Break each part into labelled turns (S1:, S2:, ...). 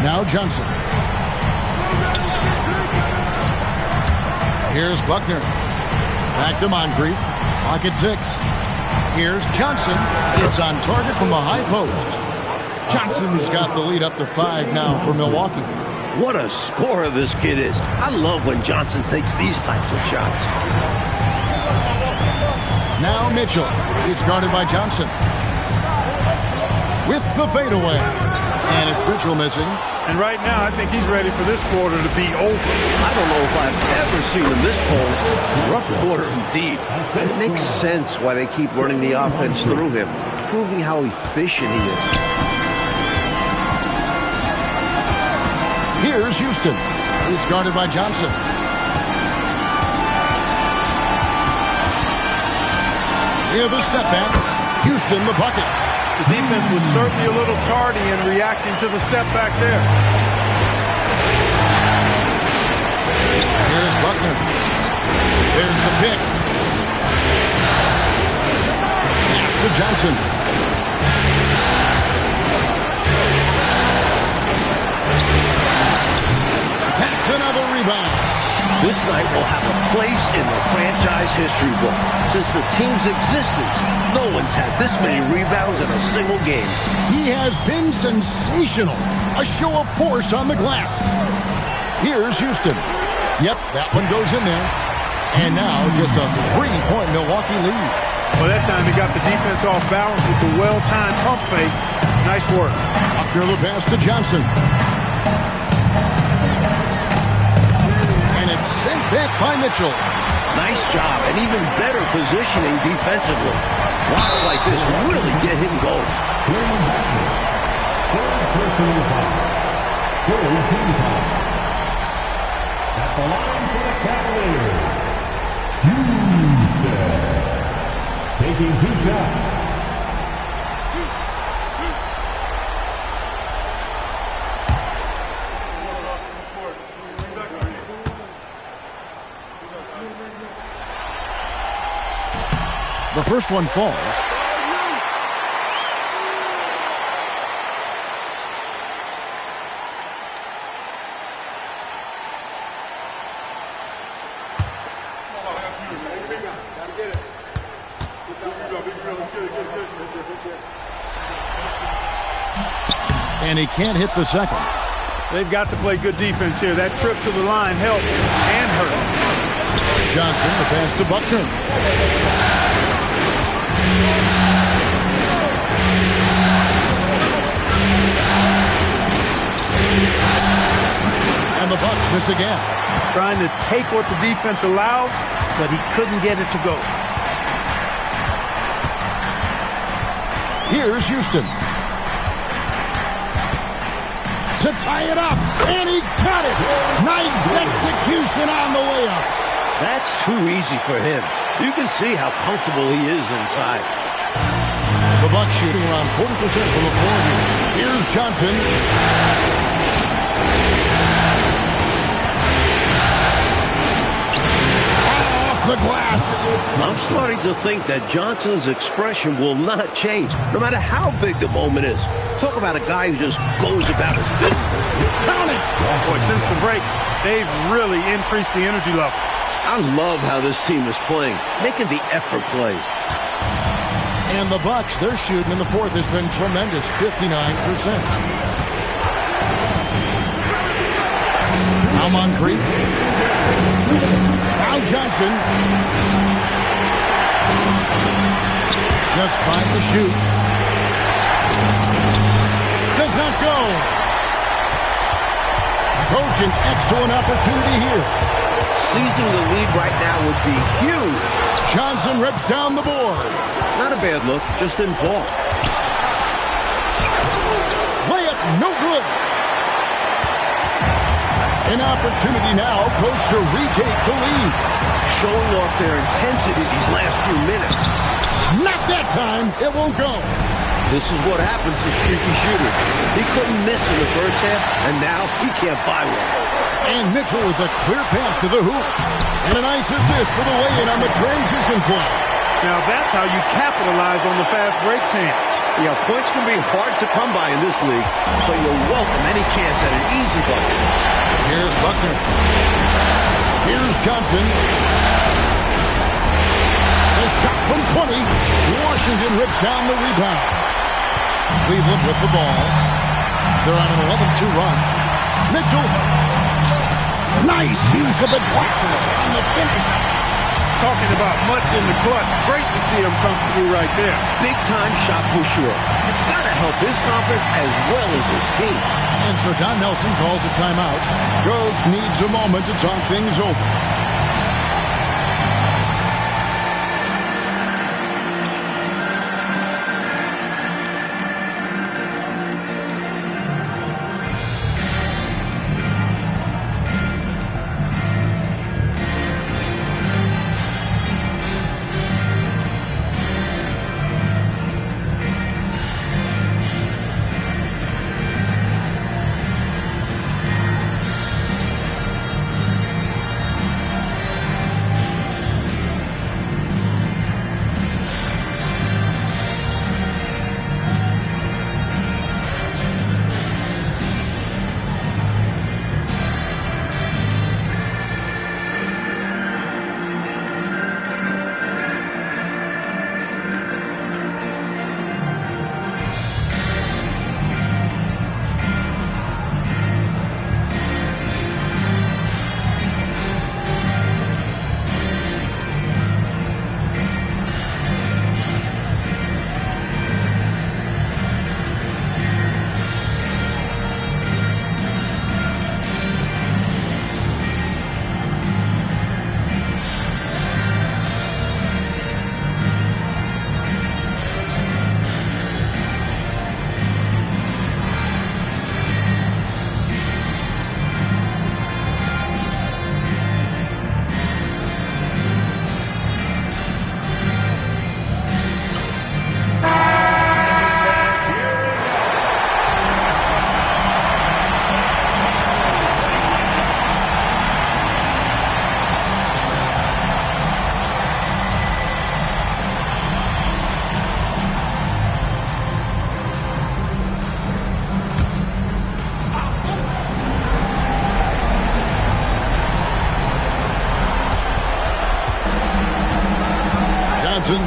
S1: Now Johnson. Here's Buckner. Back to Moncrief. Pocket 6. Here's Johnson. It's on target from the high post. Johnson's got the lead up to 5 now for Milwaukee.
S2: What a scorer this kid is. I love when Johnson takes these types of shots.
S1: Now Mitchell. He's guarded by Johnson. With the fadeaway. And it's Mitchell missing.
S3: And right now, I think he's ready for this quarter to be over.
S2: I don't know if I've ever seen him this cold. Rough quarter indeed. It makes sense why they keep running the offense through him, proving how efficient he is.
S1: Here's Houston. He's guarded by Johnson. Here the step back. Houston the bucket.
S3: The defense was certainly a little tardy in reacting to the step back there.
S1: Here's Buckner. There's the pick. Pass to Johnson. That's another rebound.
S2: This night will have a place in the franchise history book. Since the team's existence, no one's had this many rebounds in a single game.
S1: He has been sensational. A show of force on the glass. Here's Houston. Yep, that one goes in there. And now just a 3-point Milwaukee lead.
S3: Well, that time he got the defense off balance with the well-timed pump fake. Nice work.
S1: Buckner the pass to Johnson. Sent back by Mitchell.
S2: Nice job, and even better positioning defensively. Blocks like this really get him going.
S4: At the line for the Cavaliers, Houston. Taking 2 shots.
S1: The first one falls. And he can't hit the second.
S3: They've got to play good defense here. That trip to the line helped and hurt.
S1: Johnson, the pass to Buckner. And the Bucks miss again.
S3: Trying to take what the defense allows, but he couldn't get it to go.
S1: Here's Houston. To tie it up, and he got it. Nice execution on the way up.
S2: That's too easy for him. You can see how comfortable he is inside.
S1: The Bucks shooting around 40% from the floor here. Here's Johnson. Off the glass.
S2: I'm starting to think that Johnson's expression will not change, no matter how big the moment is. Talk about a guy who just goes about his business.
S1: Count it.
S3: Boy, since the break, they've really increased the energy level.
S2: I love how this team is playing, making the effort plays.
S1: And the Bucks, their shooting in the fourth has been tremendous, 59%. Now Moncrief. Now Johnson. Just fine to shoot. Does not go. Coach, an excellent opportunity here.
S2: Seizing the lead right now would be huge.
S1: Johnson rips down the board.
S2: Not a bad look, just didn't fall.
S1: Layup, no good. An opportunity now, Coach, to retake the lead.
S2: Showing off their intensity these last few minutes.
S1: Not that time. It won't go.
S2: This is what happens to streaky shooters. He couldn't miss in the first half, and now he can't buy one.
S1: And Mitchell with a clear path to the hoop. And a nice assist for the lay-in on the transition play.
S3: Now that's how you capitalize on the fast break chance.
S2: Yeah, points can be hard to come by in this league, so you'll welcome any chance at an easy bucket.
S1: Here's Buckner. Here's Johnson. The shot from 20. Washington rips down the rebound. Cleveland with the ball. They're on an 11-2 run. Mitchell. Nice use of the glass on the finish.
S3: Talking about much in the clutch. Great to see him come through right there.
S2: Big-time shot for sure. It's got to help his confidence as well as his team.
S1: And Sir Don Nelson calls a timeout. Coach needs a moment to talk things over.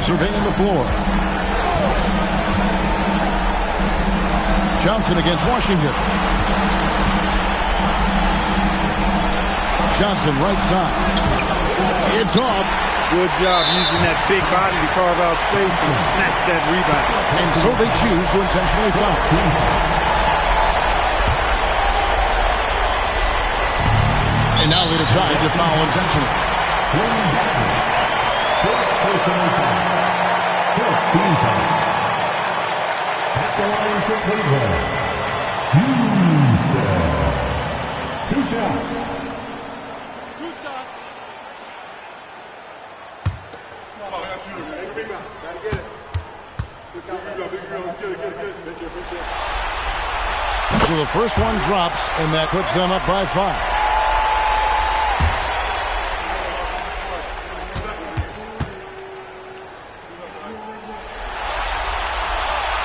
S1: Surveying the floor. Johnson against Washington. Johnson right side. It's off.
S3: Good job using that big body to carve out space and snatch that rebound.
S1: And so they choose to intentionally foul. And now they decide to foul intentionally.
S4: At the line for Cleveland, Houston. 2 shots.
S1: So the first one drops, and that puts them up by 5.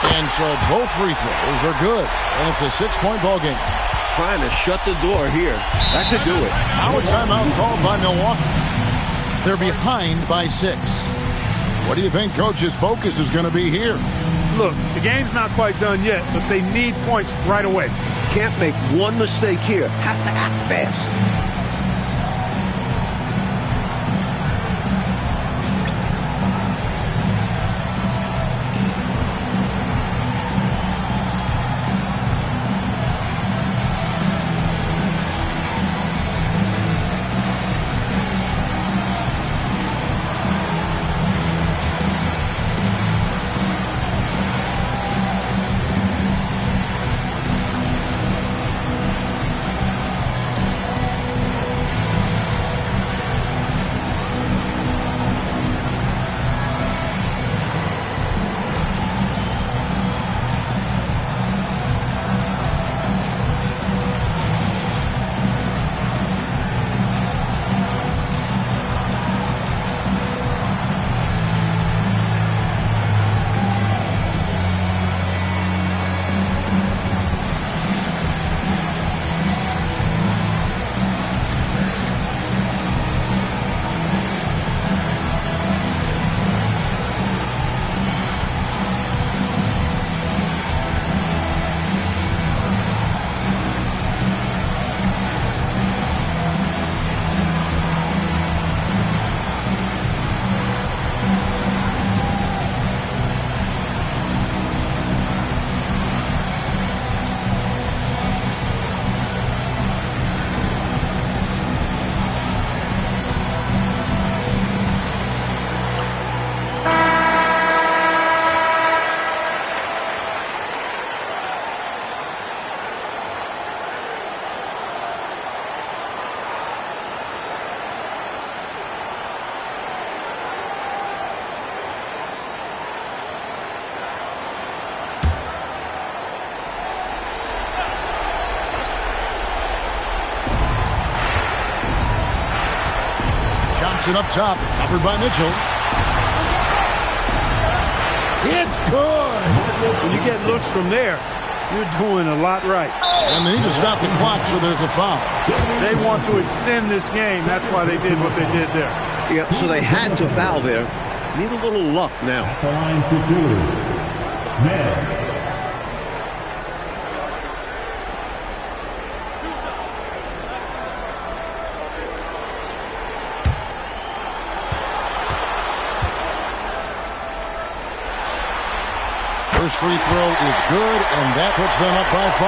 S1: And so both free throws are good. And it's a 6-point ball game.
S2: Trying to shut the door here. That could do it.
S1: Now a timeout called by Milwaukee. They're behind by 6. What do you think Coach's focus is going to be here?
S3: Look, the game's not quite done yet, but they need points right away.
S2: Can't make one mistake here. Have to act fast.
S1: Gets it up top, covered by Mitchell. It's good.
S3: When you get looks from there, you're doing a lot right.
S1: And they need to stop the clock, so there's a foul.
S3: They want to extend this game. That's why they did what they did there.
S2: Yeah, so they had to foul there. Need a little luck now.
S4: At the line for two, Smith.
S1: First free throw is good, and that puts them up by 5.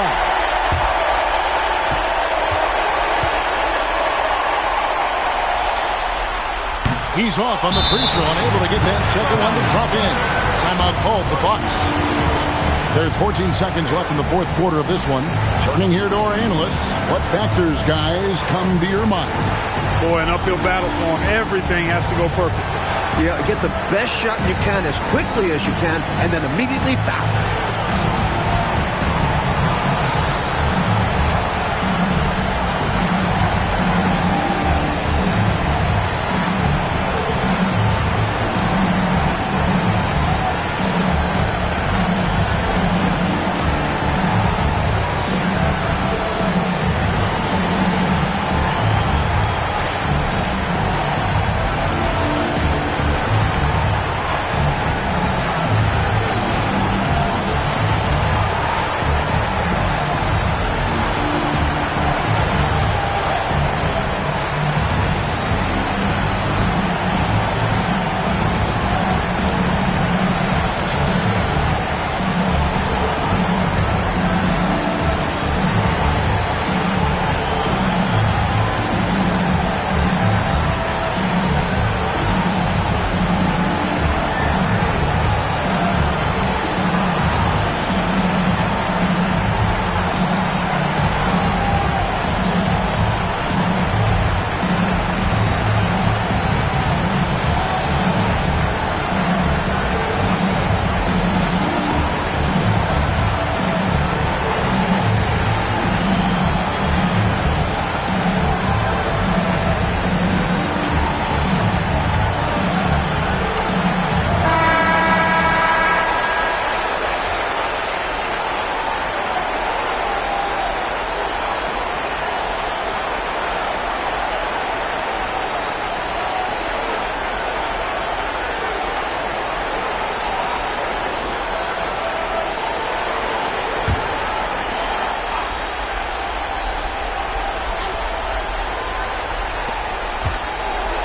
S1: He's off on the free throw, unable to get that second one to drop in. Timeout called, the Bucks. There's 14 seconds left in the fourth quarter of this one. Turning here to our analysts. What factors, guys, come to your mind?
S3: Boy, an uphill battle for him. Everything has to go perfect.
S2: Yeah, get the best shot you can as quickly as you can, and then immediately foul.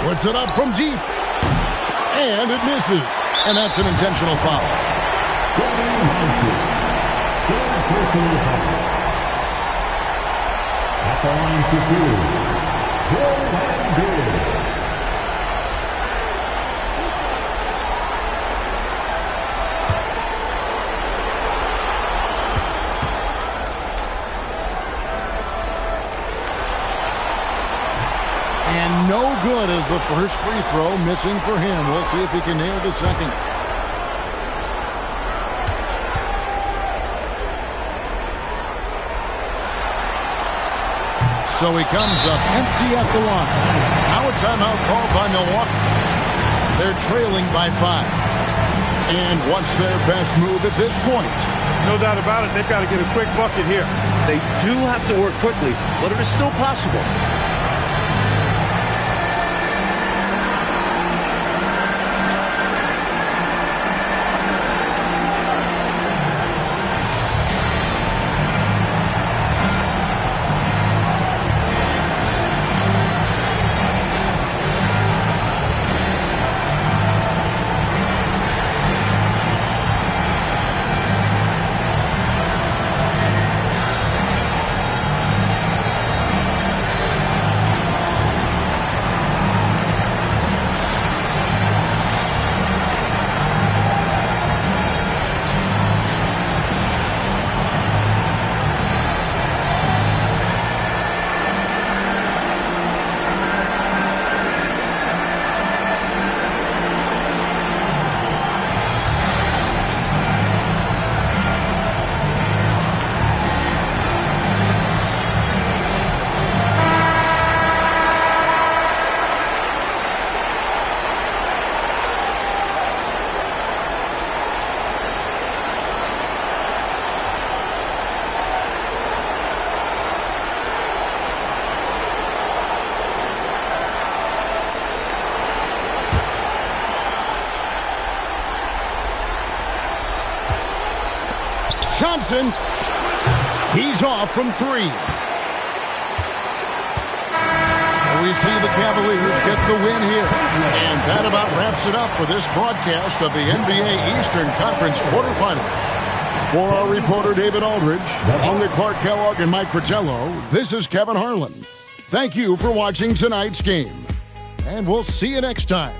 S1: Puts it up from deep. And it misses. And that's an intentional foul.
S4: At the line for two, Cavaliers.
S1: And no good as the first free throw, missing for him. We'll see if he can nail the second. So he comes up empty at the line. Now a timeout called by Milwaukee. They're trailing by 5. And what's their best move at this point?
S3: No doubt about it. They've got to get a quick bucket here.
S2: They do have to work quickly, but it is still possible.
S1: Johnson. He's off from 3. We see the Cavaliers get the win here. And that about wraps it up for this broadcast of the NBA Eastern Conference quarterfinals. For our reporter David Aldridge, along with Clark Kellogg and Mike Fratello, this is Kevin Harlan. Thank you for watching tonight's game. And we'll see you next time.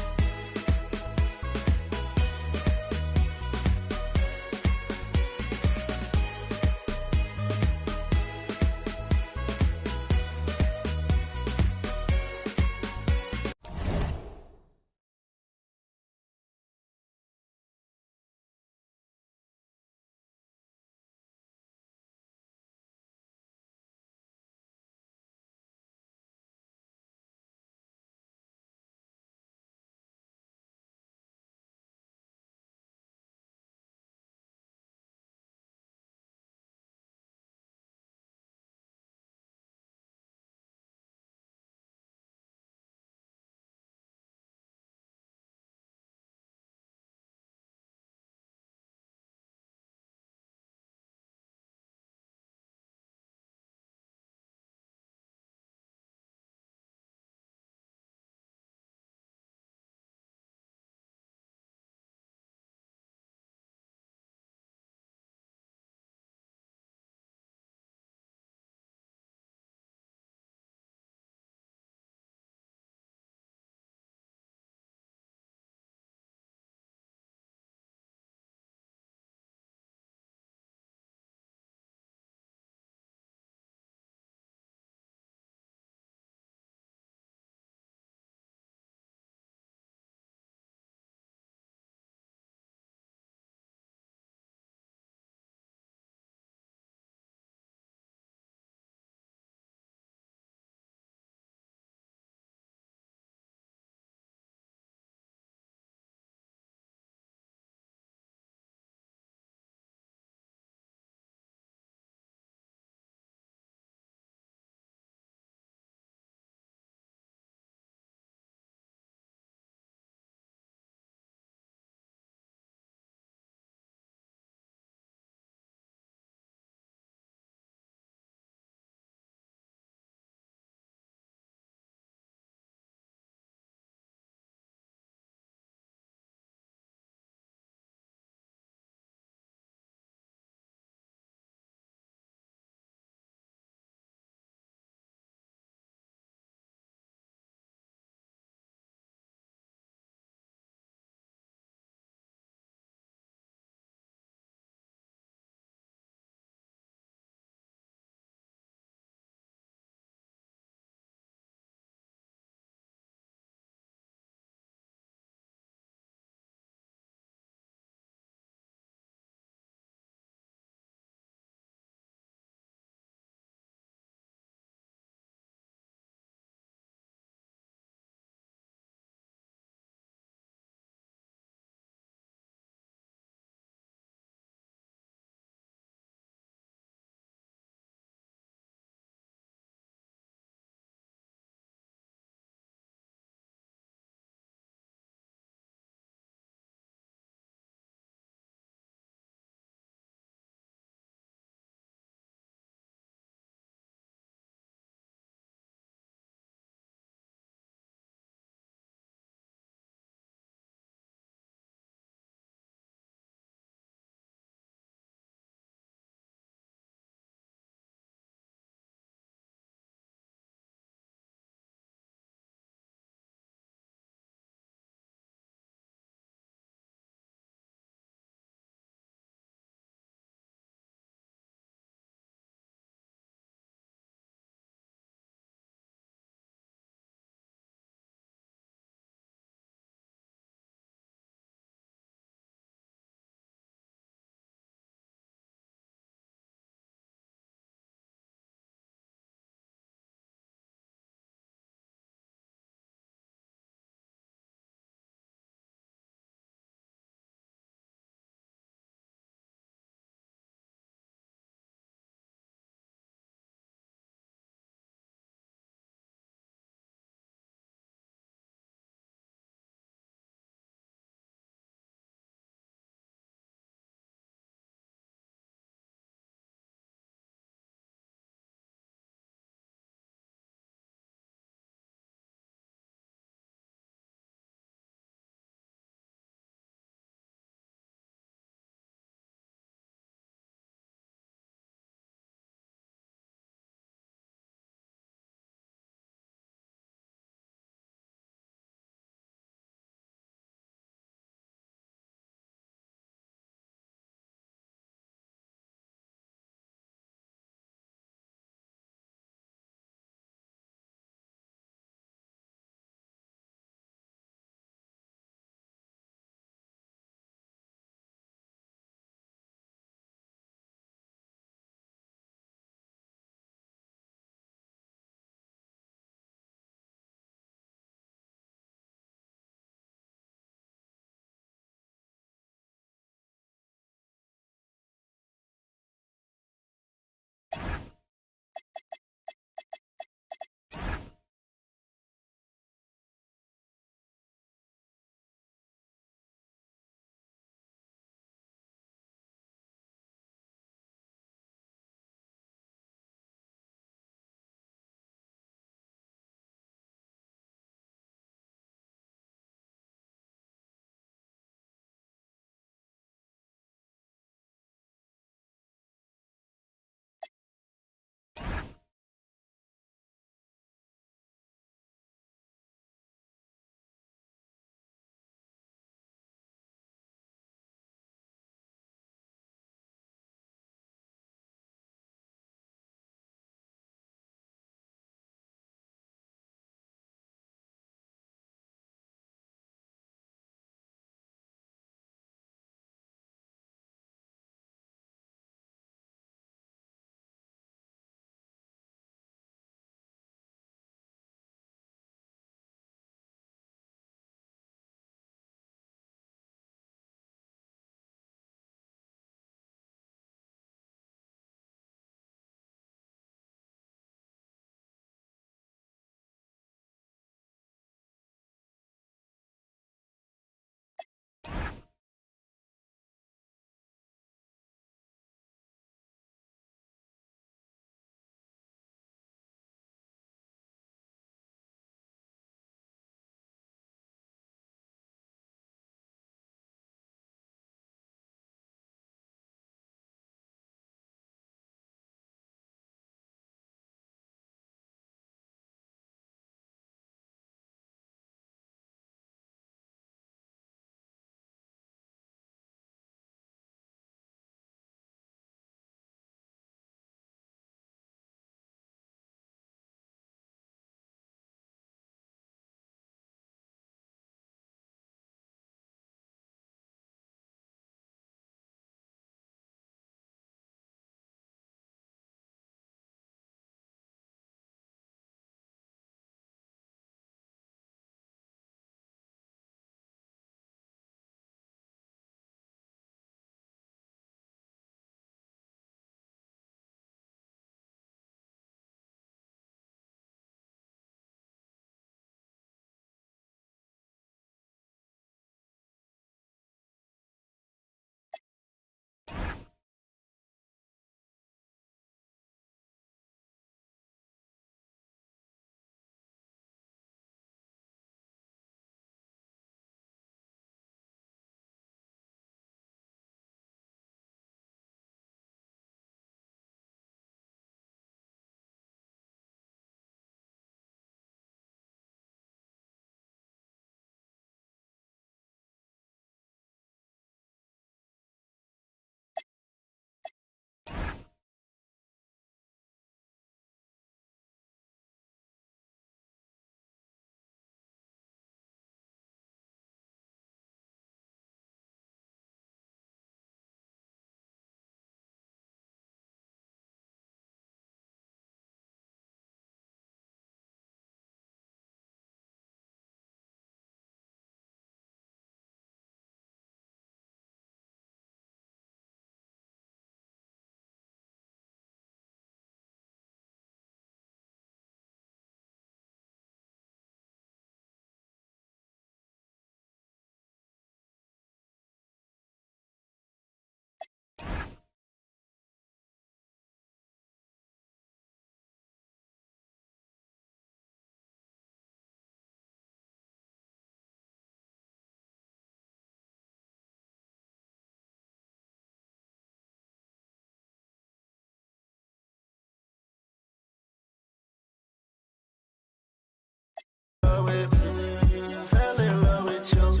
S5: Fell in love with you.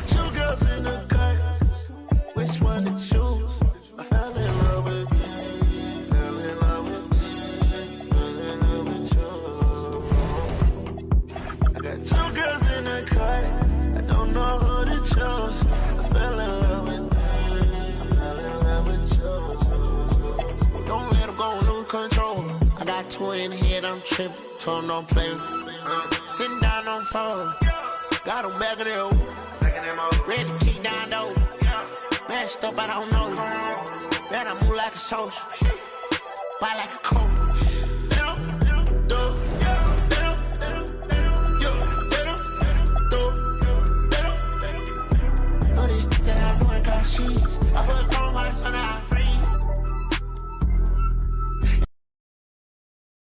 S5: Two girls in the cut. Which one to choose? I fell in love with you. Fell in love with you. Fell in love with you. I got two girls in the cut. I don't know who to choose. I fell in love with you. I fell in love with you. Don't let them go, lose control. I got two in the head, I'm tripping. Told them don't play. Sitting down on phone. Got them back of their ready to kick down though. Messed up, I don't know you. Man, I move like a soldier. Buy like a coat.